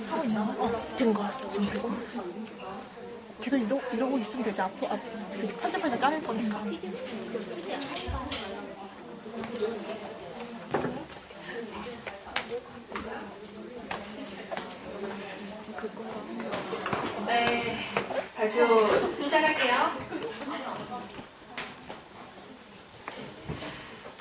하고 있나? 된 거야. 계속 이러고 있으면 되지. 앞으로 편집해서 자를 거니까. 네, 발표 시작할게요.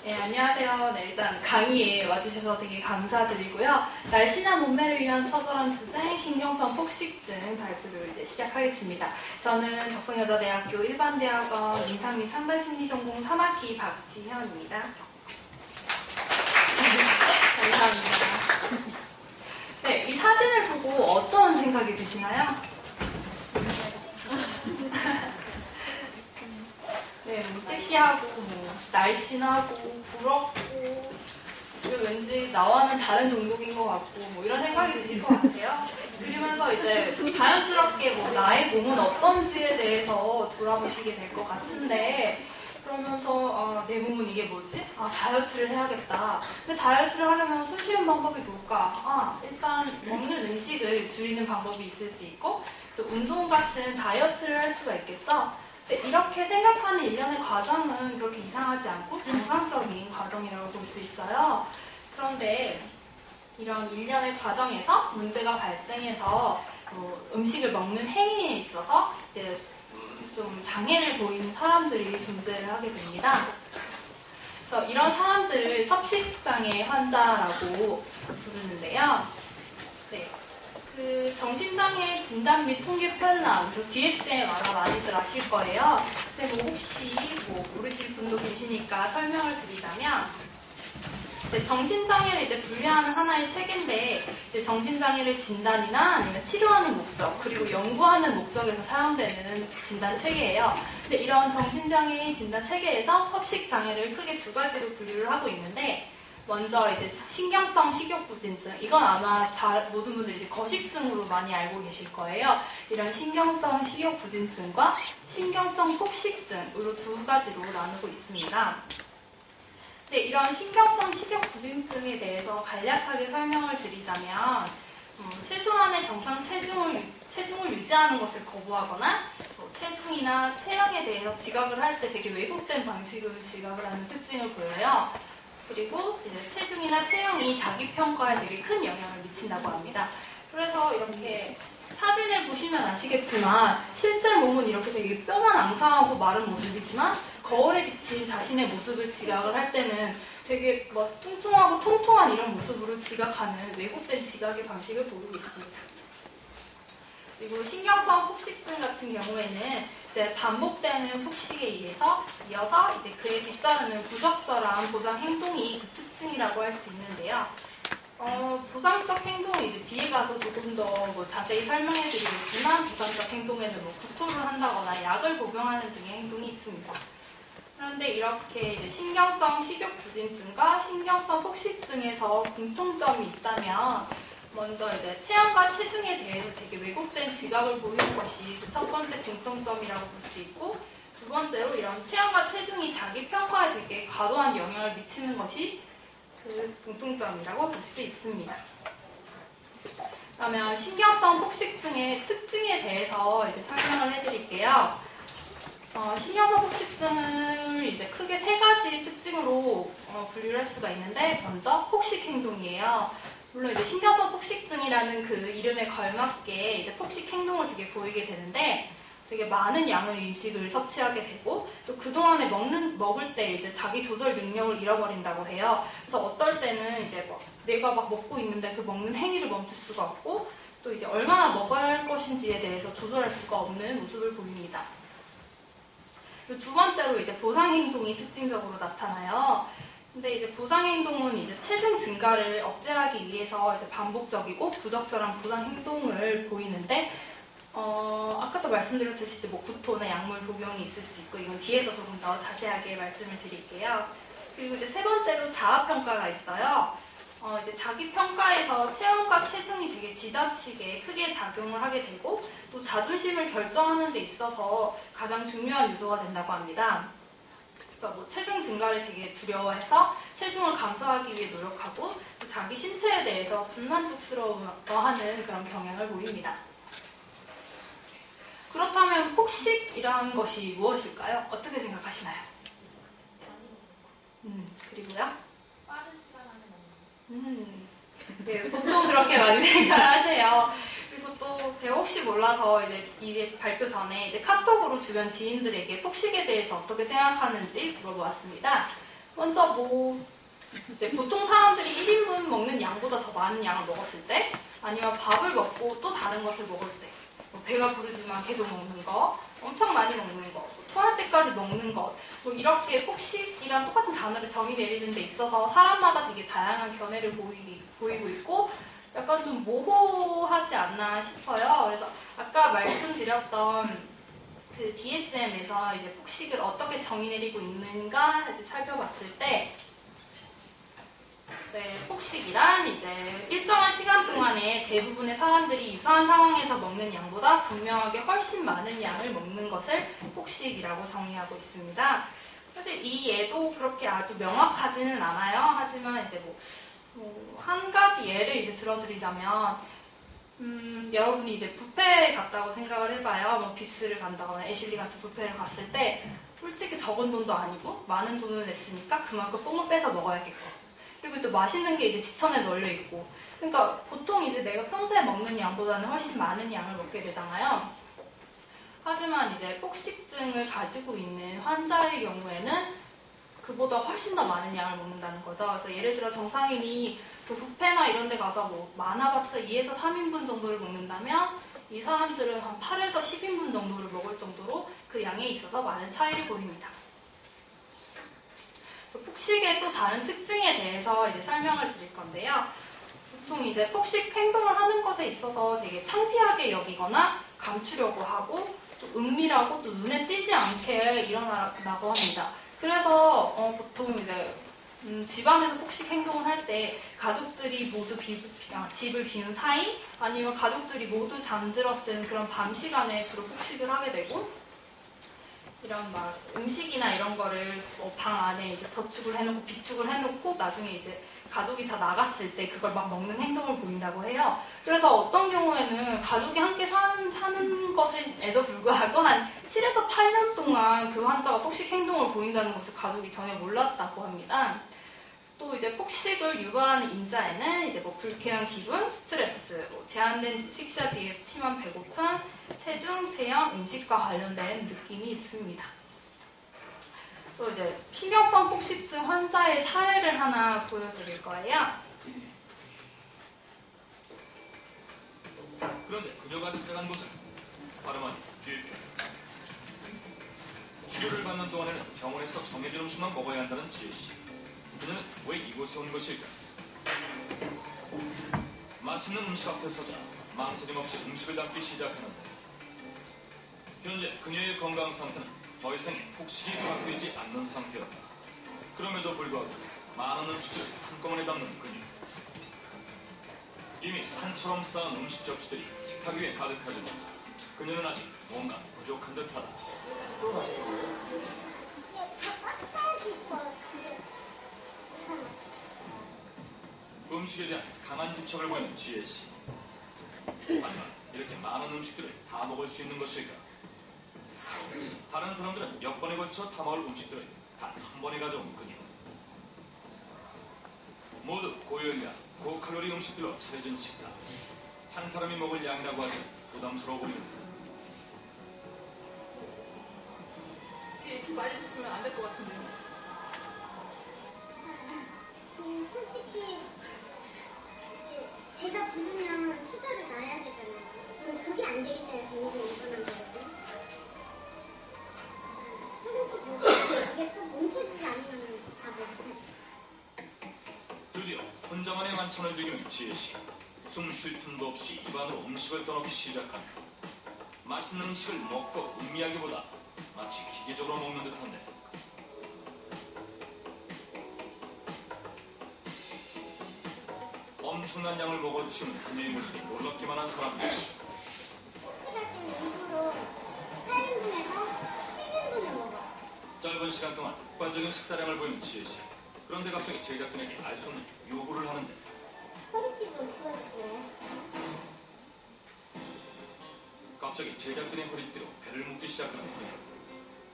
네, 안녕하세요. 네, 일단 강의에 와주셔서 되게 감사드리고요. 날씬한 몸매를 위한 처절한 주제, 신경성 폭식증 발표를 이제 시작하겠습니다. 저는 덕성여자대학교 일반대학원 임상 및 상담심리전공 3학기 박지현입니다. 감사합니다. 네, 이 사진을 보고 어떤 생각이 드시나요? 네, 뭐 섹시하고, 뭐 날씬하고, 부럽고, 왠지 나와는 다른 종족인 것 같고, 뭐 이런 생각이 드실 것 같아요. 그러면서 이제 자연스럽게 뭐 나의 몸은 어떤지에 대해서 돌아보시게 될 것 같은데, 그러면서 내 몸은 이게 뭐지? 다이어트를 해야겠다. 근데 다이어트를 하려면 손쉬운 방법이 뭘까? 일단 먹는 음식을 줄이는 방법이 있을 수 있고, 또 운동 같은 다이어트를 할 수가 있겠죠? 이렇게 생각하는 일련의 과정은 그렇게 이상하지 않고 정상적인 과정이라고 볼 수 있어요. 그런데 이런 일련의 과정에서 문제가 발생해서 음식을 먹는 행위에 있어서 이제 좀 장애를 보이는 사람들이 존재를 하게 됩니다. 그래서 이런 사람들을 섭식장애 환자라고 부르는데요. 네. 그 정신장애 진단 및 통계 편람, 그 DSM 아마 많이들 아실 거예요. 근데 뭐 혹시 모르실 분도 계시니까 설명을 드리자면, 이제 정신장애를 이제 분류하는 하나의 체계인데, 이제 정신장애를 진단이나 아니면 치료하는 목적, 그리고 연구하는 목적에서 사용되는 진단 체계예요. 근데 이런 정신장애 진단 체계에서 섭식장애를 크게 두 가지로 분류를 하고 있는데, 먼저 이제 신경성 식욕부진증, 이건 아마 모든 분들이 이제 거식증으로 많이 알고 계실 거예요. 이런 신경성 식욕부진증과 신경성 폭식증으로 두 가지로 나누고 있습니다. 네, 이런 신경성 식욕부진증에 대해서 간략하게 설명을 드리자면, 최소한의 정상 체중을 유지하는 것을 거부하거나, 체중이나 체형에 대해서 지각을 할 때 되게 왜곡된 방식으로 지각을 하는 특징을 보여요. 그리고 이제 체중이나 체형이 자기 평가에 되게 큰 영향을 미친다고 합니다. 그래서 이렇게 사진을 보시면 아시겠지만 실제 몸은 이렇게 되게 뼈만 앙상하고 마른 모습이지만 거울에 비친 자신의 모습을 지각을 할 때는 되게 막 뚱뚱하고 통통한 이런 모습으로 지각하는 왜곡된 지각의 방식을 보이고 있습니다. 그리고 신경성 폭식증 같은 경우에는 이제 반복되는 폭식에 의해서 이어서 이제 그에 뒤따르는 부적절한 보상 행동이 그 특징이라고 할 수 있는데요. 보상적 행동은 이제 뒤에 가서 조금 더 자세히 설명해 드리겠지만, 보상적 행동에는 구토를 한다거나 약을 복용하는 등의 행동이 있습니다. 그런데 이렇게 이제 신경성 식욕부진증과 신경성 폭식증에서 공통점이 있다면, 먼저 이제 체형과 체중에 대해서 되게 왜곡된 지각을 보이는 것이 그 첫 번째 공통점이라고 볼 수 있고, 두 번째로 이런 체형과 체중이 자기 평가에 되게 과도한 영향을 미치는 것이 그 공통점이라고 볼 수 있습니다. 그러면 신경성 폭식증의 특징에 대해서 이제 설명을 해드릴게요. 신경성 폭식증을 이제 크게 세 가지 특징으로 분류를 할 수가 있는데, 먼저 폭식 행동이에요. 물론 이제 신경성 폭식증이라는 그 이름에 걸맞게 이제 폭식 행동을 되게 보이게 되는데, 되게 많은 양의 음식을 섭취하게 되고, 또 그동안에 먹을 때 이제 자기 조절 능력을 잃어버린다고 해요. 그래서 어떨 때는 이제 내가 막 먹고 있는데 그 먹는 행위를 멈출 수가 없고, 또 이제 얼마나 먹어야 할 것인지에 대해서 조절할 수가 없는 모습을 보입니다. 그리고 두 번째로 이제 보상 행동이 특징적으로 나타나요. 근데 이제 보상 행동은 이제 체중 증가를 억제하기 위해서 이제 반복적이고 부적절한 보상 행동을 보이는데, 아까도 말씀드렸듯이 구토나 약물 복용이 있을 수 있고, 이건 뒤에서 조금 더 자세하게 말씀을 드릴게요. 그리고 이제 세 번째로 자아평가가 있어요. 이제 자기 평가에서 체형과 체중이 되게 지나치게 크게 작용을 하게 되고, 또 자존심을 결정하는 데 있어서 가장 중요한 요소가 된다고 합니다. 그래서 체중 증가를 되게 두려워해서 체중을 감소하기 위해 노력하고, 자기 신체에 대해서 불만족스러워하는 그런 경향을 보입니다. 그렇다면 폭식이라는 것이 무엇일까요? 어떻게 생각하시나요? 그리고요? 빠른 시간 안에 먹는 네, 보통 그렇게 많이 생각하세요. 그리고 또 제가 혹시 몰라서 이제 이게 발표 전에 이제 카톡으로 주변 지인들에게 폭식에 대해서 어떻게 생각하는지 물어보았습니다. 먼저 이제 보통 사람들이 1인분 먹는 양보다 더 많은 양을 먹었을 때, 아니면 밥을 먹고 또 다른 것을 먹을 때, 배가 부르지만 계속 먹는 거, 엄청 많이 먹는 거, 토할 때까지 먹는 것, 이렇게 폭식이랑 똑같은 단어를 정의 내리는 데 있어서 사람마다 되게 다양한 견해를 보이고 있고 약간 좀 모호하지 않나 싶어요. 그래서 아까 말씀드렸던 그 DSM에서 이제 폭식을 어떻게 정의 내리고 있는가 이제 살펴봤을 때 폭식이란 이제 일정한 시간 동안에 대부분의 사람들이 유사한 상황에서 먹는 양보다 분명하게 훨씬 많은 양을 먹는 것을 폭식이라고 정의하고 있습니다. 사실 이 예도 그렇게 아주 명확하지는 않아요. 하지만 이제 한 가지 예를 이제 들어드리자면 여러분이 이제 뷔페에 갔다고 생각을 해봐요. 빕스를 간다거나 애슐리 같은 뷔페를 갔을 때 솔직히 적은 돈도 아니고 많은 돈을 냈으니까 그만큼 뽕을 빼서 먹어야겠고, 그리고 또 맛있는 게 이제 지천에 널려 있고, 그러니까 보통 이제 내가 평소에 먹는 양보다는 훨씬 많은 양을 먹게 되잖아요. 하지만 이제 폭식증을 가지고 있는 환자의 경우에는 그보다 훨씬 더 많은 양을 먹는다는 거죠. 그래서 예를 들어 정상인이 그 뷔페나 이런 데 가서 많아봤자 2에서 3인분 정도를 먹는다면 이 사람들은 한 8에서 10인분 정도를 먹을 정도로 그 양에 있어서 많은 차이를 보입니다. 폭식의 또 다른 특징에 대해서 이제 설명을 드릴 건데요. 보통 이제 폭식 행동을 하는 것에 있어서 되게 창피하게 여기거나 감추려고 하고 또 은밀하고 또 눈에 띄지 않게 일어나고 합니다. 그래서 보통 이제 집안에서 폭식 행동을 할 때 가족들이 모두 집을 비운 사이, 아니면 가족들이 모두 잠들었을 그런 밤 시간에 주로 폭식을 하게 되고, 이런 음식이나 이런 거를 방 안에 이제 저축을 해놓고 비축을 해놓고 나중에 이제 가족이 다 나갔을 때 그걸 막 먹는 행동을 보인다고 해요. 그래서 어떤 경우에는 가족이 함께 사는 것에도 불구하고 한 7에서 8년 동안 그 환자가 폭식 행동을 보인다는 것을 가족이 전혀 몰랐다고 합니다. 또 이제 폭식을 유발하는 인자에는 이제 불쾌한 기분, 스트레스, 제한된 식사 뒤에 심한 배고픔, 체중, 체형, 음식과 관련된 느낌이 있습니다. 또 이제 신경성 폭식증 환자의 사례를 하나 보여드릴 거예요. 그런데 그녀가 찾아간 곳은 바로 아닌 뒤편. 치료를 받는 동안에는 병원에서 정해진 음식만 먹어야 한다는 지혜씨. 그녀는 왜 이곳에 온 것일까? 맛있는 음식 앞에 서자 망설임 없이 음식을 담기 시작하는데, 현재 그녀의 건강 상태는 더 이상 폭식이 허락되지 않는 상태였다. 그럼에도 불구하고 많은 음식들을 한꺼번에 담는 그녀. 이미 산처럼 쌓은 음식 접시들이 식탁 위에 가득하지만 그녀는 아직 뭔가 부족한 듯하다. 음식에 대한 강한 집착을 보이는 지혜씨. 하지만 이렇게 많은 음식들을 다 먹을 수 있는 것일까? 다른 사람들은 몇 번에 걸쳐 다 먹을 음식들을 단 한 번에 가져온 그녀. 모두 고열량, 고칼로리 음식들로 차려진 식탁. 한 사람이 먹을 양이라고 하기엔 부담스러워 보입니다. 이렇게 많이 드시면 안 될 것 같은데요. 솔직히 배가 부르면 수저를 놔야 되잖아요. 그럼 그게 안 되기 때문에 굉장히 일어난 거거든요. 화장실 보고 이게 또 뭉쳐지지 않으면 다 못해. 드디어 혼자만의 만찬을 즐기는 지혜씨. 숨 쉴 틈도 없이 입안으로 음식을 떠넣기 시작한다. 맛있는 음식을 먹고 음미하기보다 마치 기계적으로 먹는 듯한데, 엄청난 양을 먹어치우는 그녀의 모습이 놀랍기만 한 사람들. 혹시나 지금 일부러 8인분에서 10인분을 먹어. 짧은 시간 동안 폭발적인 식사량을 보이는 지혜씨. 그런데 갑자기 제작진에게 알 수 없는 요구를 하는데, 허리띠 좀 풀어주시나요? 갑자기 제작진의 허리띠로 배를 묶기 시작하는 그녀.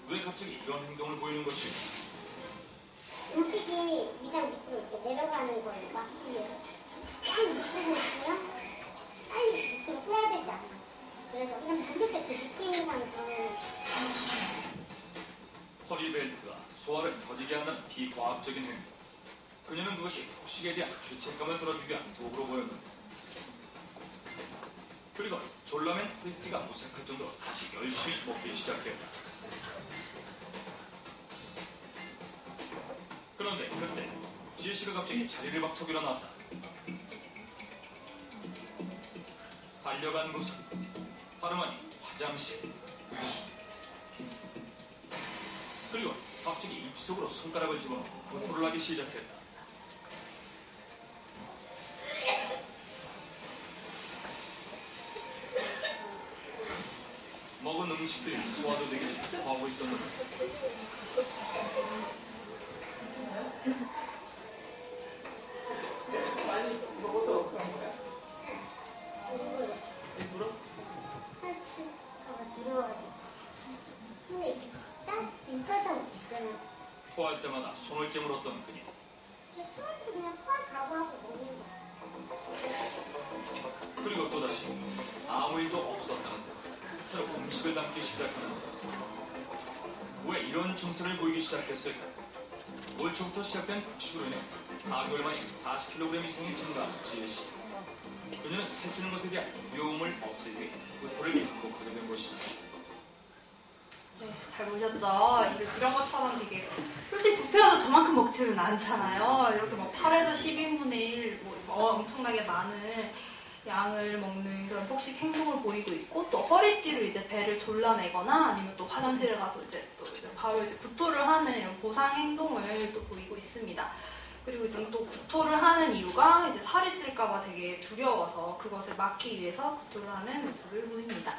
왜 갑자기 이런 행동을 보이는 것일까? 음식이 위장 밑으로 이렇게 내려가는 걸 막기 위해서 꽉 묶고 있으면 빨리 밑으로 쏘야 되지 않아. 그래서 그냥 반드시 제 느낌상 그런 허리벨트가 소화를 더디게 하는 비과학적인 행동. 그녀는 그것이 폭식에 대한 죄책감을 덜어주기 위한 도구로 보였는데, 그리고 졸라맨 허리띠가 무색할 정도로 다시 열심히 먹기 시작했다. 그런데 그때 지혜씨가 갑자기 자리를 박차고 일어났다. 달려간 곳은 다름 아닌 화장실. 그리고 갑자기 입속으로 손가락을 집어넣어 구토를 하기 시작했다. 먹은 음식들이 소화도 되게 하고 있었는데, 할치가 두려워요. 근데 이게 딱 민가장 있어요. 토할 때마다 손을 깨물었던 그녀. 처음부터 그냥 토할 각오하고 먹는 거야. 그리고 또다시 아무 일도 없었다는데 새로 음식을 담기 시작하는데, 왜 이런 증세를 보이기 시작했을까? 올 초부터 시작된 폭식으로 인해 4개월 만에 40kg 이상이 증가한 지혜씨. 그녀는 살찌는 것에 대한 두려움을 없애기 위해 구토를 반복하게 된 것이다. 네, 잘 보셨죠? 이런 것처럼 되게 솔직히 뷔페에서 저만큼 먹지는 않잖아요. 이렇게 막 8에서 10인분의 1 뭐 엄청나게 많은 양을 먹는 그런 폭식 행동을 보이고 있고, 또 허리띠로 이제 배를 졸라매거나 아니면 또 화장실에 가서 이제 또 이제 바로 이제 구토를 하는 이런 보상 행동을 또 보이고 있습니다. 그리고 이제 또 구토를 하는 이유가 이제 살이 찔까봐 되게 두려워서 그것을 막기 위해서 구토를 하는 모습을 보입니다.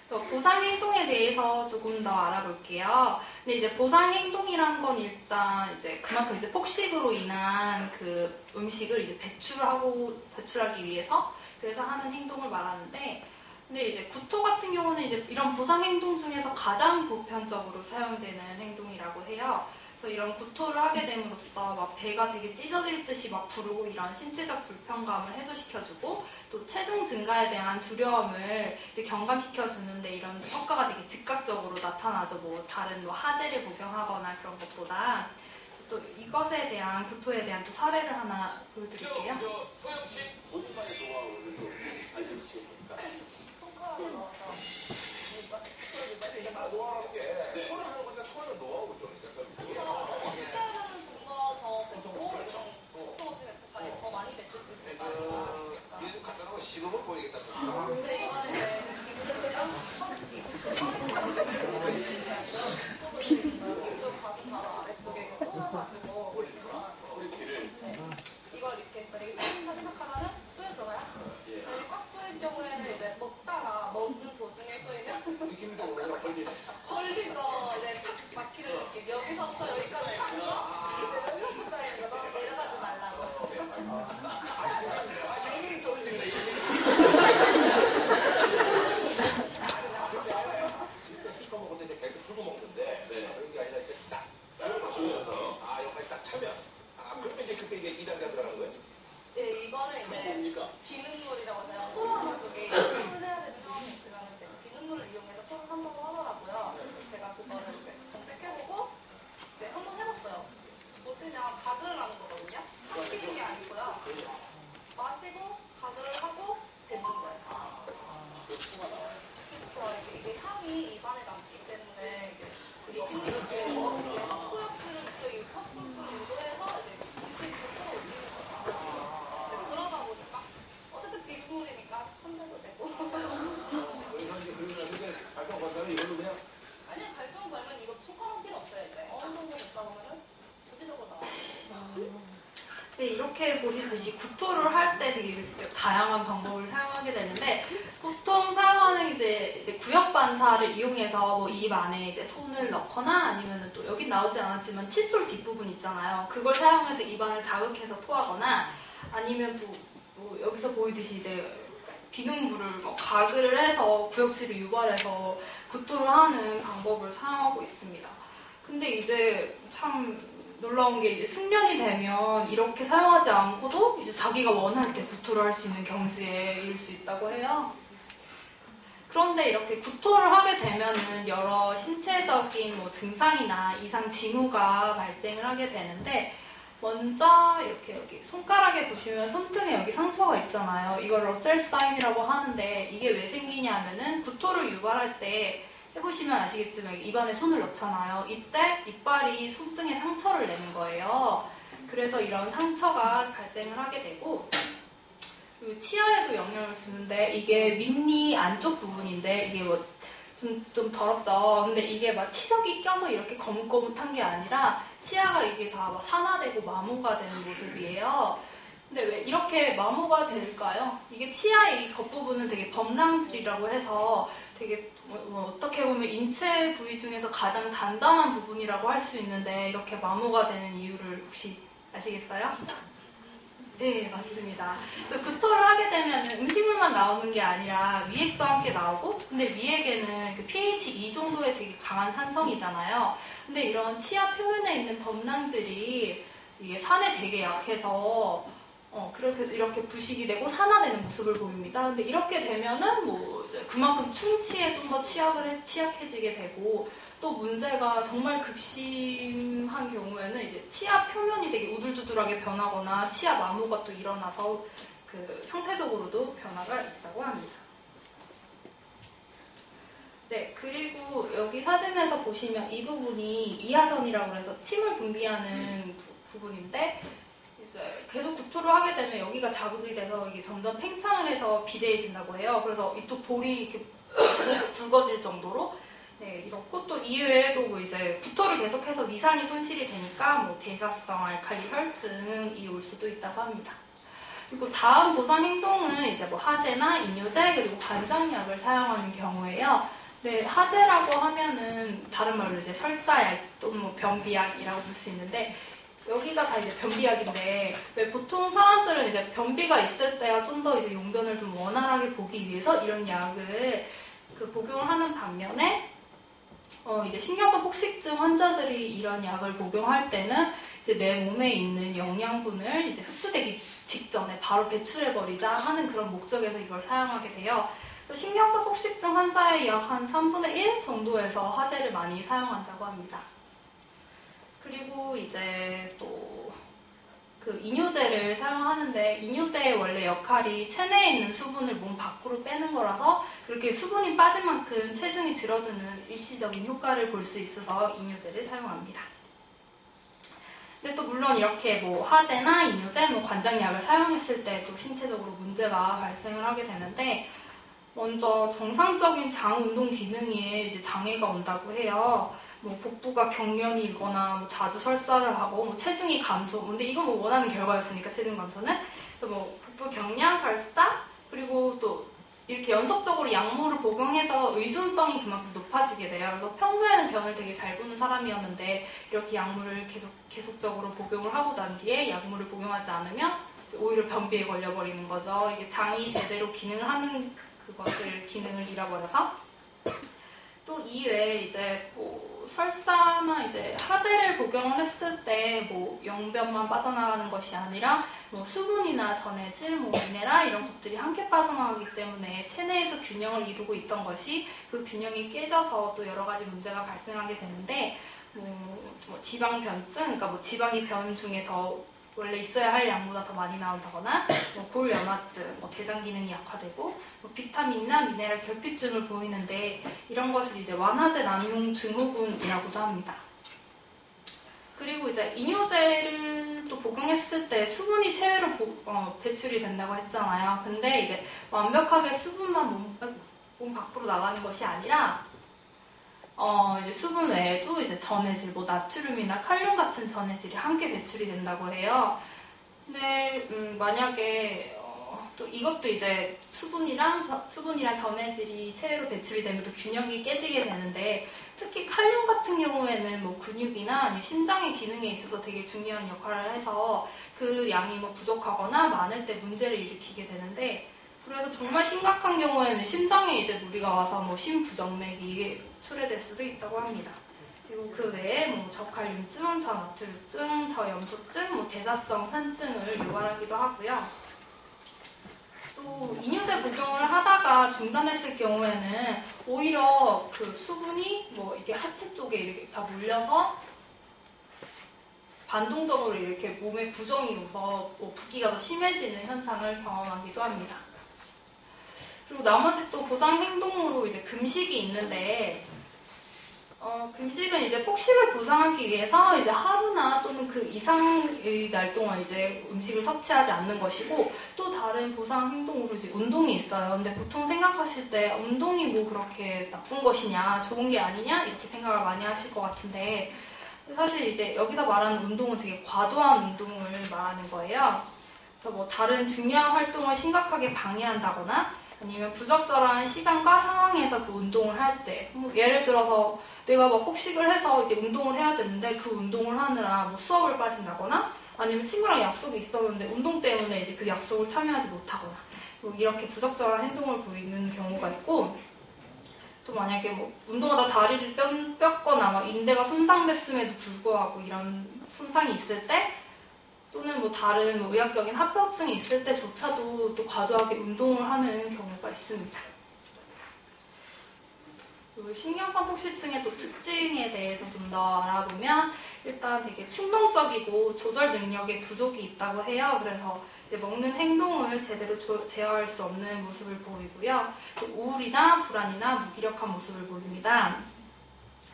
보상 행동에 대해서 조금 더 알아볼게요. 근데 이제 보상 행동이란 건 일단 이제 그만큼 이제 폭식으로 인한 그 음식을 이제 배출하기 위해서 그래서 하는 행동을 말하는데, 근데 이제 구토 같은 경우는 이제 이런 보상 행동 중에서 가장 보편적으로 사용되는 행동이라고 해요. 그래서 이런 구토를 하게 됨으로써 막 배가 되게 찢어질 듯이 막 부르고 이런 신체적 불편감을 해소시켜주고, 또 체중 증가에 대한 두려움을 이제 경감시켜주는데 이런 효과가 되게 즉각적으로 나타나죠. 뭐 다른 뭐 하제를 복용하거나 그런 것보다. 또 이것에 대한 구토에 대한 또 사례를 하나 보여드릴게요. 소영 씨 본인만의 노하우를 좀 알려주시겠습니까? 손가락을 넣어서 이게 다 노하우라는 게 손을 하는 건데 손을 노하우죠. 숫자는 좀 더 뱉고 또지 뱉고까지 더 많이 뱉을 수 있을 것 같아요. 이게 좀 간단하고 시범을 보이겠다. 근데 이거는 이제 기분이랑 허리띠 이쪽 가슴 바로 아래쪽에 쏘여가지고 허리띠를 이걸 이렇게 만약에 땡긴다 생각하면은 쏘였잖아요. 근데 꽉 쏘일 경우에는 이제 먹다가 먹는 도중에 쏘이면 느낌도 오히려 걸리네. 걸리죠. 이제 탁 막히는 느낌. 여기서부터 여기까지 산 거. 이렇게 쌓이는 거죠. 내려가지 말라고. 진짜 씹어 먹을 때 이제 벨트 풀고 먹는데 그런 게 아니라 이렇게 딱 조여서 여기까지 딱 차면 그러면 이제 그때 이게 2단계가 들어가는 거예요? 네, 이거는 이제 뭡니까? 비눗물이라고 하잖아요. 토하는 쪽에 토를 해야 되는 상황이 있으면 비눗물을 이용해서 토를 한다고 하더라고요. 제가 그거를 이제 검색해보고 이제 한번 해봤어요. 보시면 가글을 하는 거거든요. 삼키는 게 아니고요. 마시고 가글을 하고 뱉는 거예요. 그래서 이게 향이 입안에 남기 때문에 리신기를 혀구역질을 유도해서 이제 리신기를 끌어올리는 거죠. 이제 그러다 보니까 어쨌든 비눗물이니까 손대도 되고. 그래서 이제 그러면 이제 발동 과정은 이걸로 그냥 아니요, 발정 걸면 이거 손가락 필요 없어요. 이제 어느 정도 있다 보면은 주기적으로 나와요. 네, 이렇게 보시듯이 구토를 할 때 되게 다양한 방법을 사용하게 되는데, 보통 사용하는 이제 부역 반사를 이용해서 뭐 입 안에 이제 손을 넣거나 아니면은 또 여기 나오지 않았지만 칫솔 뒷부분 있잖아요. 그걸 사용해서 입 안을 자극해서 토하거나 아니면 또 뭐 여기서 보이듯이 이제 비눗물을 뭐 가글을 해서 구역질을 유발해서 구토를 하는 방법을 사용하고 있습니다. 근데 이제 참 놀라운 게 이제 숙련이 되면 이렇게 사용하지 않고도 이제 자기가 원할 때 구토를 할 수 있는 경지에 이를 수 있다고 해요. 그런데 이렇게 구토를 하게 되면은 여러 신체적인 뭐 증상이나 이상 징후가 발생을 하게 되는데 먼저 이렇게 여기 손가락에 보시면 손등에 여기 상처가 있잖아요. 이걸 러셀 사인이라고 하는데 이게 왜 생기냐면은 구토를 유발할 때 해보시면 아시겠지만 입안에 손을 넣잖아요. 이때 이빨이 손등에 상처를 내는 거예요. 그래서 이런 상처가 발생을 하게 되고 그리고 치아에도 영향을 주는데 이게 윗니 안쪽 부분인데 이게 뭐 좀 더럽죠. 근데 이게 막 치석이 껴서 이렇게 거뭇거뭇한 게 아니라 치아가 이게 다 막 산화되고 마모가 되는 모습이에요. 근데 왜 이렇게 마모가 될까요? 이게 치아의 겉부분은 되게 범랑질이라고 해서 되게 어떻게 보면 인체 부위 중에서 가장 단단한 부분이라고 할 수 있는데 이렇게 마모가 되는 이유를 혹시 아시겠어요? 네, 맞습니다. 그래서 구토를 하게 되면 음식물만 나오는 게 아니라 위액도 함께 나오고, 근데 위액에는 그 pH 2 정도의 되게 강한 산성이잖아요. 근데 이런 치아 표면에 있는 범랑질이 이게 산에 되게 약해서 그렇게 이렇게 부식이 되고 산화되는 모습을 보입니다. 근데 이렇게 되면은 뭐 이제 그만큼 충치에 좀 더 취약해지게 되고 또 문제가 정말 극심한 경우에는 이제 치아 표면이 되게 우둘두둘하게 변하거나 치아 마모가 또 일어나서 그 형태적으로도 변화가 있다고 합니다. 네, 그리고 여기 사진에서 보시면 이 부분이 이하선이라고 해서 침을 분비하는 부분인데 이제 계속 구토를 하게 되면 여기가 자극이 돼서 이게 점점 팽창을 해서 비대해진다고 해요. 그래서 이쪽 볼이 이렇게 굵어질 정도로 네, 이렇고 또 이외에도 뭐 이제 구토를 계속해서 위산이 손실이 되니까 뭐 대사성 알칼리 혈증이 올 수도 있다고 합니다. 그리고 다음 보상 행동은 이제 뭐 하제나 이뇨제 그리고 관장약을 사용하는 경우에요. 네, 하제라고 하면은 다른 말로 이제 설사약 또는 뭐 변비약이라고 볼 수 있는데 여기가 다 이제 변비약인데 왜 보통 사람들은 이제 변비가 있을 때야 좀 더 이제 용변을 좀 원활하게 보기 위해서 이런 약을 복용을 하는 반면에 이제 신경성 폭식증 환자들이 이런 약을 복용할 때는 이제 내 몸에 있는 영양분을 이제 흡수되기 직전에 바로 배출해버리자 하는 그런 목적에서 이걸 사용하게 돼요. 그래서 신경성 폭식증 환자의 약 한 3분의 1 정도에서 하제를 많이 사용한다고 합니다. 그리고 이제 또 그 이뇨제를 사용하는데 이뇨제의 원래 역할이 체내에 있는 수분을 몸 밖으로 빼는 거라서 그렇게 수분이 빠진 만큼 체중이 줄어드는 일시적인 효과를 볼 수 있어서 이뇨제를 사용합니다. 근데 또 물론 이렇게 뭐 하제나 이뇨제, 뭐 관장약을 사용했을 때도 신체적으로 문제가 발생을 하게 되는데 먼저 정상적인 장 운동 기능에 이제 장애가 온다고 해요. 뭐 복부가 경련이 일거나 뭐 자주 설사를 하고 뭐 체중이 감소. 근데 이건 뭐 원하는 결과였으니까 체중 감소는. 그래서 뭐 복부 경련, 설사 그리고 또 이렇게 연속적으로 약물을 복용해서 의존성이 그만큼 높아지게 돼요. 그래서 평소에는 변을 되게 잘 보는 사람이었는데 이렇게 약물을 계속적으로 복용을 하고 난 뒤에 약물을 복용하지 않으면 오히려 변비에 걸려버리는 거죠. 이게 장이 제대로 기능을 하는 기능을 잃어버려서. 또 이외에 이제 뭐 설사나 이제 하제를 복용을 했을 때 뭐 영변만 빠져나가는 것이 아니라 뭐 수분이나 전해질, 뭐 미네랄 이런 것들이 함께 빠져나가기 때문에 체내에서 균형을 이루고 있던 것이 그 균형이 깨져서 또 여러 가지 문제가 발생하게 되는데 뭐 지방 변증, 그러니까 뭐 지방이 변 중에 더 원래 있어야 할 양보다 더 많이 나온다거나 뭐 골연화증, 뭐 대장 기능이 약화되고 뭐 비타민이나 미네랄 결핍증을 보이는데 이런 것을 이제 완화제 남용 증후군이라고도 합니다. 그리고 이제 이뇨제를 또 복용했을 때 수분이 체외로 배출이 된다고 했잖아요. 근데 이제 완벽하게 수분만 몸 밖으로 나가는 것이 아니라 이제 수분 외에도 이제 전해질, 뭐 나트륨이나 칼륨 같은 전해질이 함께 배출이 된다고 해요. 근데 만약에 또 이것도 이제 수분이랑 전해질이 체외로 배출이 되면 또 균형이 깨지게 되는데 특히 칼륨 같은 경우에는 뭐 근육이나 아니면 심장의 기능에 있어서 되게 중요한 역할을 해서 그 양이 뭐 부족하거나 많을 때 문제를 일으키게 되는데 그래서 정말 심각한 경우에는 심장에 이제 무리가 와서 뭐 심부정맥이 출해될 수도 있다고 합니다. 그리고 그 외에 뭐 저칼륨증, 저나트륨증, 저염소증, 뭐 대사성 산증을 유발하기도 하고요. 또 이뇨제 복용을 하다가 중단했을 경우에는 오히려 그 수분이 뭐 이렇게 하체 쪽에 이렇게 다 몰려서 반동적으로 이렇게 몸에 부종이 오서 뭐 붓기가 더 심해지는 현상을 경험하기도 합니다. 그리고 나머지 또 보상 행동으로 이제 금식이 있는데 금식은 이제 폭식을 보상하기 위해서 이제 하루나 또는 그 이상의 날 동안 이제 음식을 섭취하지 않는 것이고 또 다른 보상 행동으로 이제 운동이 있어요. 근데 보통 생각하실 때 운동이 뭐 그렇게 나쁜 것이냐, 좋은 게 아니냐 이렇게 생각을 많이 하실 것 같은데 사실 이제 여기서 말하는 운동은 되게 과도한 운동을 말하는 거예요. 그래서 뭐 다른 중요한 활동을 심각하게 방해한다거나 아니면 부적절한 시간과 상황에서 그 운동을 할 때, 뭐 예를 들어서 내가 막 폭식을 해서 이제 운동을 해야 되는데 그 운동을 하느라 뭐 수업을 빠진다거나 아니면 친구랑 약속이 있었는데 운동 때문에 이제 그 약속을 참여하지 못하거나 뭐 이렇게 부적절한 행동을 보이는 경우가 있고 또 만약에 뭐 운동하다 다리를 뼈거나 막 인대가 손상됐음에도 불구하고 이런 손상이 있을 때 또는 뭐 다른 뭐 의학적인 합병증이 있을 때조차도 또 과도하게 운동을 하는 경우가 있습니다. 신경성 폭식증의 또 특징에 대해서 좀 더 알아보면 일단 되게 충동적이고 조절 능력에 부족이 있다고 해요. 그래서 이제 먹는 행동을 제대로 제어할 수 없는 모습을 보이고요. 또 우울이나 불안이나 무기력한 모습을 보입니다.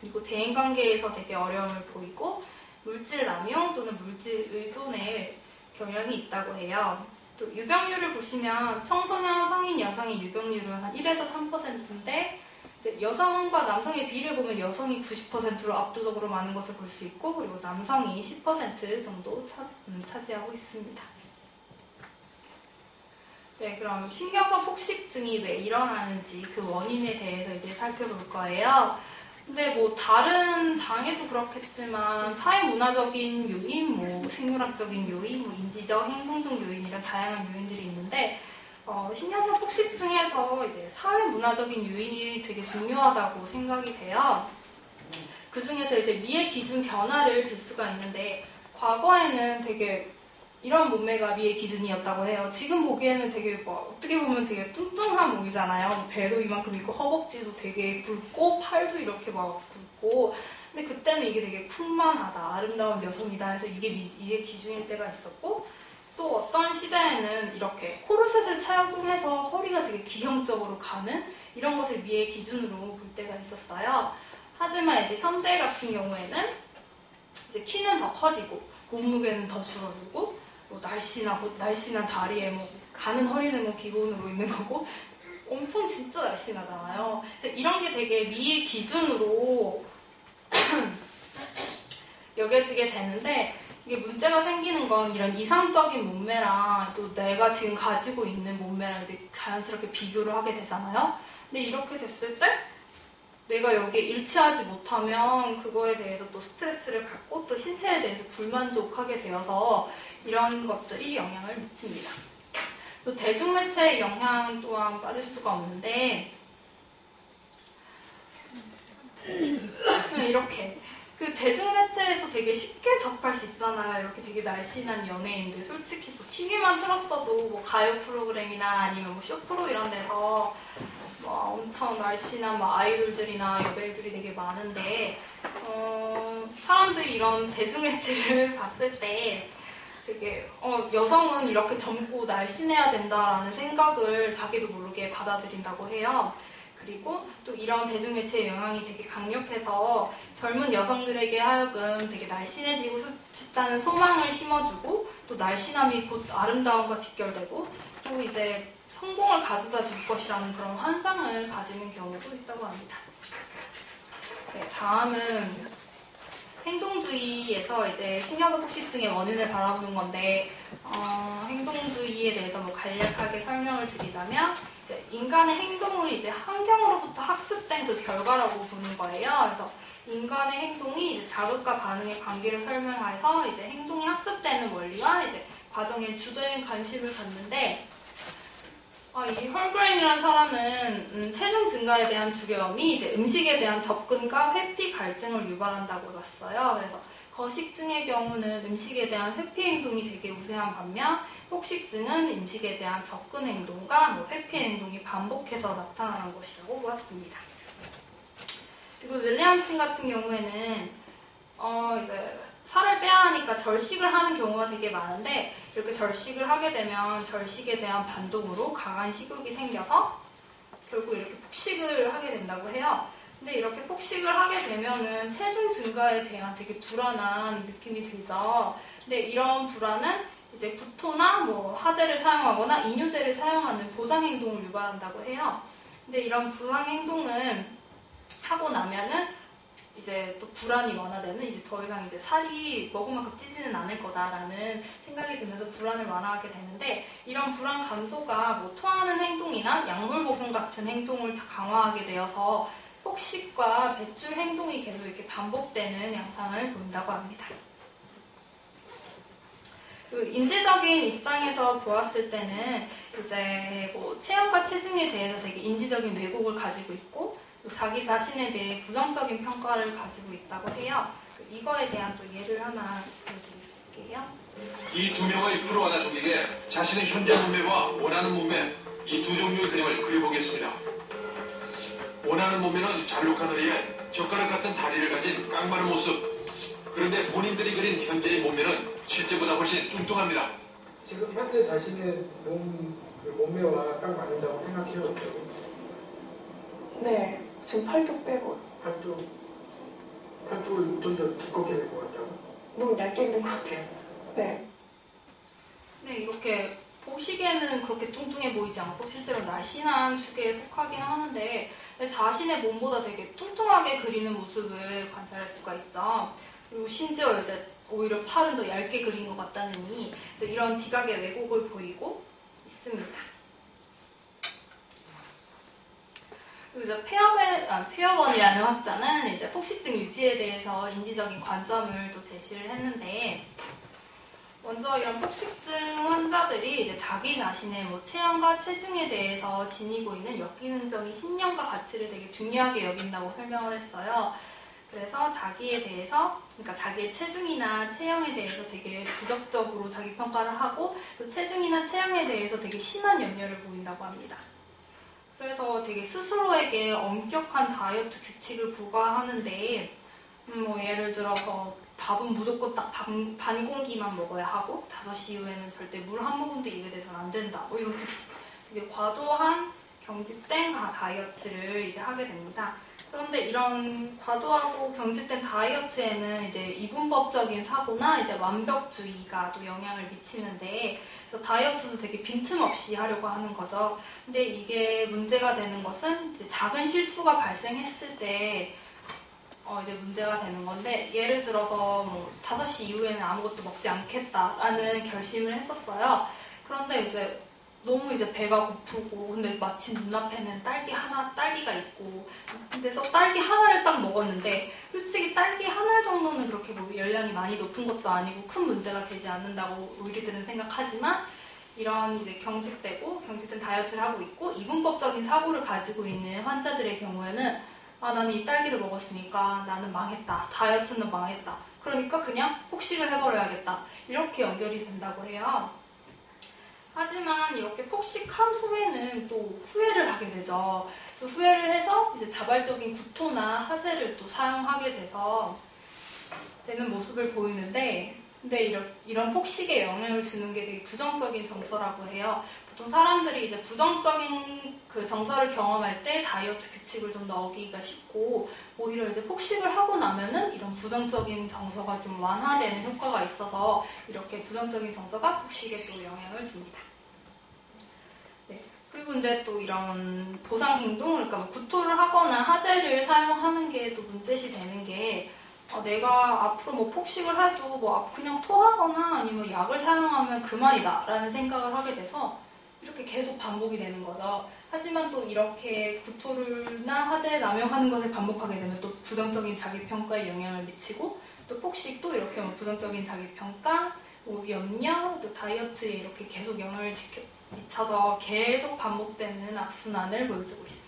그리고 대인관계에서 되게 어려움을 보이고 물질 남용 또는 물질 의존의 경향이 있다고 해요. 또 유병률을 보시면 청소년, 성인 여성의 유병률은 한 1에서 3%인데 여성과 남성의 비를 보면 여성이 90%로 압도적으로 많은 것을 볼 수 있고 그리고 남성이 10% 정도 차지하고 있습니다. 네, 그럼 신경성 폭식증이 왜 일어나는지 그 원인에 대해서 이제 살펴볼 거예요. 근데 뭐 다른 장애도 그렇겠지만 사회문화적인 요인, 뭐 생물학적인 요인, 뭐 인지적, 행동적 요인 이런 다양한 요인들이 있는데 신경성 폭식증에서 이제 사회문화적인 요인이 되게 중요하다고 생각이 돼요. 그 중에서 이제 미의 기준 변화를 들 수가 있는데 과거에는 되게 이런 몸매가 미의 기준이었다고 해요. 지금 보기에는 되게 어떻게 보면 되게 뚱뚱한 몸이잖아요. 배도 이만큼 있고 허벅지도 되게 굵고 팔도 이렇게 막 굵고 근데 그때는 이게 되게 풍만하다, 아름다운 여성이다 해서 이게 미의 기준일 때가 있었고 또 어떤 시대에는 이렇게 코르셋을 착용해서 허리가 되게 기형적으로 가는 이런 것을 미의 기준으로 볼 때가 있었어요. 하지만 이제 현대 같은 경우에는 이제 키는 더 커지고 몸무게는 더 줄어들고 뭐 날씬한 다리에 뭐 가는 허리는 뭐 기본으로 있는 거고 엄청 진짜 날씬하잖아요. 그래서 이런 게 되게 미의 기준으로 여겨지게 되는데 이게 문제가 생기는 건 이런 이상적인 몸매랑 또 내가 지금 가지고 있는 몸매랑 이제 자연스럽게 비교를 하게 되잖아요. 근데 이렇게 됐을 때 내가 여기에 일치하지 못하면 그거에 대해서 또 스트레스를 받고 또 신체에 대해서 불만족하게 되어서 이런 것들이 영향을 미칩니다. 또 대중매체의 영향 또한 빠질 수가 없는데 이렇게 그 대중매체에서 되게 쉽게 접할 수 있잖아요. 이렇게 되게 날씬한 연예인들. 솔직히 뭐 TV만 틀었어도 뭐 가요 프로그램이나 아니면 뭐 쇼프로 이런 데서 뭐 엄청 날씬한 뭐 아이돌들이나 여배우들이 되게 많은데 사람들이 이런 대중매체를 봤을 때 되게 여성은 이렇게 젊고 날씬해야 된다라는 생각을 자기도 모르게 받아들인다고 해요. 그리고 또 이런 대중매체의 영향이 되게 강력해서 젊은 여성들에게 하여금 되게 날씬해지고 싶다는 소망을 심어주고 또 날씬함이 곧 아름다움과 직결되고 또 이제 성공을 가져다 줄 것이라는 그런 환상을 가지는 경우도 있다고 합니다. 네, 다음은 행동주의에서 이제 신경성 폭식증의 원인을 바라보는 건데, 행동주의에 대해서 뭐 간략하게 설명을 드리자면, 이제 인간의 행동을 이제 환경으로부터 학습된 그 결과라고 보는 거예요. 그래서 인간의 행동이 이제 자극과 반응의 관계를 설명해서 이제 행동이 학습되는 원리와 이제 과정에 주도인 관심을 갖는데, 이 헐그레인이라는 사람은 체중 증가에 대한 두려움이 이제 음식에 대한 접근과 회피 갈등을 유발한다고 봤어요. 그래서 거식증의 경우는 음식에 대한 회피 행동이 되게 우세한 반면 폭식증은 음식에 대한 접근 행동과 뭐 회피 행동이 반복해서 나타나는 것이라고 보았습니다. 그리고 윌리엄슨 같은 경우에는 이제 살을 빼야 하니까 절식을 하는 경우가 되게 많은데, 이렇게 절식을 하게 되면 절식에 대한 반동으로 강한 식욕이 생겨서 결국 이렇게 폭식을 하게 된다고 해요. 근데 이렇게 폭식을 하게 되면은 체중 증가에 대한 되게 불안한 느낌이 들죠. 근데 이런 불안은 이제 구토나 뭐 하제를 사용하거나 이뇨제를 사용하는 보상 행동을 유발한다고 해요. 근데 이런 보상 행동은 하고 나면은 이제 또 불안이 완화되는, 이제 더 이상 이제 살이 먹은 만큼 찌지는 않을 거다라는 생각이 들면서 불안을 완화하게 되는데, 이런 불안 감소가 뭐 토하는 행동이나 약물 복용 같은 행동을 다 강화하게 되어서 폭식과 배출 행동이 계속 이렇게 반복되는 양상을 보인다고 합니다. 그 인지적인 입장에서 보았을 때는 이제 뭐 체형과 체중에 대해서 되게 인지적인 왜곡을 가지고 있고, 자기 자신에 대해 부정적인 평가를 가지고 있다고 해요. 이거에 대한 또 예를 하나 보여드릴게요. 이 두 명의 프로하나 종에게 자신의 현재 몸매와 원하는 몸매, 이 두 종류의 그림을 그려보겠습니다. 원하는 몸매는 잘록한 허리에 젓가락 같은 다리를 가진 깡마른 모습. 그런데 본인들이 그린 현재의 몸매는 실제보다 훨씬 뚱뚱합니다. 지금 현재 자신의 몸매와 딱 맞는다고 생각해요? 네, 지금 팔뚝 빼고 팔뚝을 좀 더 두껍게 될 것 같다고? 너무 얇게 있는 것 같아요. 네. 네, 이렇게 보시기에는 그렇게 뚱뚱해 보이지 않고 실제로 날씬한 축에 속하긴 하는데, 자신의 몸보다 되게 뚱뚱하게 그리는 모습을 관찰할 수가 있다. 그리고 심지어 이제 오히려 팔은 더 얇게 그린 것 같다느니 이런 지각의 왜곡을 보이고 있습니다. 그리고 이제 페어번이라는 학자는 이제 폭식증 유지에 대해서 인지적인 관점을 또 제시를 했는데, 먼저 이런 폭식증 환자들이 이제 자기 자신의 뭐 체형과 체중에 대해서 지니고 있는 역기능적인 신념과 가치를 되게 중요하게 여긴다고 설명을 했어요. 그래서 자기에 대해서, 그러니까 자기의 체중이나 체형에 대해서 되게 부정적으로 자기 평가를 하고, 또 체중이나 체형에 대해서 되게 심한 염려를 보인다고 합니다. 그래서 되게 스스로에게 엄격한 다이어트 규칙을 부과하는데, 뭐 예를 들어서 밥은 무조건 딱 반 공기만 먹어야 하고 5시 이후에는 절대 물 한 모금도 입에 대서는 안 된다. 뭐 이런 되게 과도한 경직된 다이어트를 이제 하게 됩니다. 그런데 이런 과도하고 경직된 다이어트에는 이제 이분법적인 사고나 이제 완벽주의가 또 영향을 미치는데, 그래서 다이어트도 되게 빈틈없이 하려고 하는 거죠. 근데 이게 문제가 되는 것은 이제 작은 실수가 발생했을 때 이제 문제가 되는 건데, 예를 들어서 뭐 5시 이후에는 아무것도 먹지 않겠다라는 결심을 했었어요. 그런데 이제 너무 이제 배가 고프고, 근데 마침 눈앞에는 딸기가 있고, 그래서 딸기 하나를 딱 먹었는데, 솔직히 딸기 하나 정도는 그렇게 뭐 열량이 많이 높은 것도 아니고 큰 문제가 되지 않는다고 우리들은 생각하지만, 이런 이제 경직된 다이어트를 하고 있고 이분법적인 사고를 가지고 있는 환자들의 경우에는, 나는 이 딸기를 먹었으니까 나는 망했다. 다이어트는 망했다. 그러니까 그냥 폭식을 해버려야겠다. 이렇게 연결이 된다고 해요. 하지만 이렇게 폭식한 후에는 또 후회를 하게 되죠. 그래서 후회를 해서 이제 자발적인 구토나 하제를 또 사용하게 돼서 되는 모습을 보이는데, 근데 이런 폭식에 영향을 주는 게 되게 부정적인 정서라고 해요. 보통 사람들이 이제 부정적인 그 정서를 경험할 때 다이어트 규칙을 좀 더 어기기가 쉽고, 오히려 이제 폭식을 하고 나면은 이런 부정적인 정서가 좀 완화되는 효과가 있어서 이렇게 부정적인 정서가 폭식에 또 영향을 줍니다. 네. 그리고 이제 또 이런 보상 행동, 그러니까 뭐 구토를 하거나 하제를 사용하는 게 또 문제시 되는 게, 내가 앞으로 뭐 폭식을 해도 뭐 그냥 토하거나 아니면 약을 사용하면 그만이다 라는 생각을 하게 돼서 이렇게 계속 반복이 되는 거죠. 하지만 또 이렇게 구토나 화제 남용하는 것을 반복하게 되면 또 부정적인 자기평가에 영향을 미치고 또 폭식도 이렇게 뭐 부정적인 자기평가, 뭐 염려, 또 다이어트에 이렇게 계속 영향을 미쳐서 계속 반복되는 악순환을 보여주고 있습니다.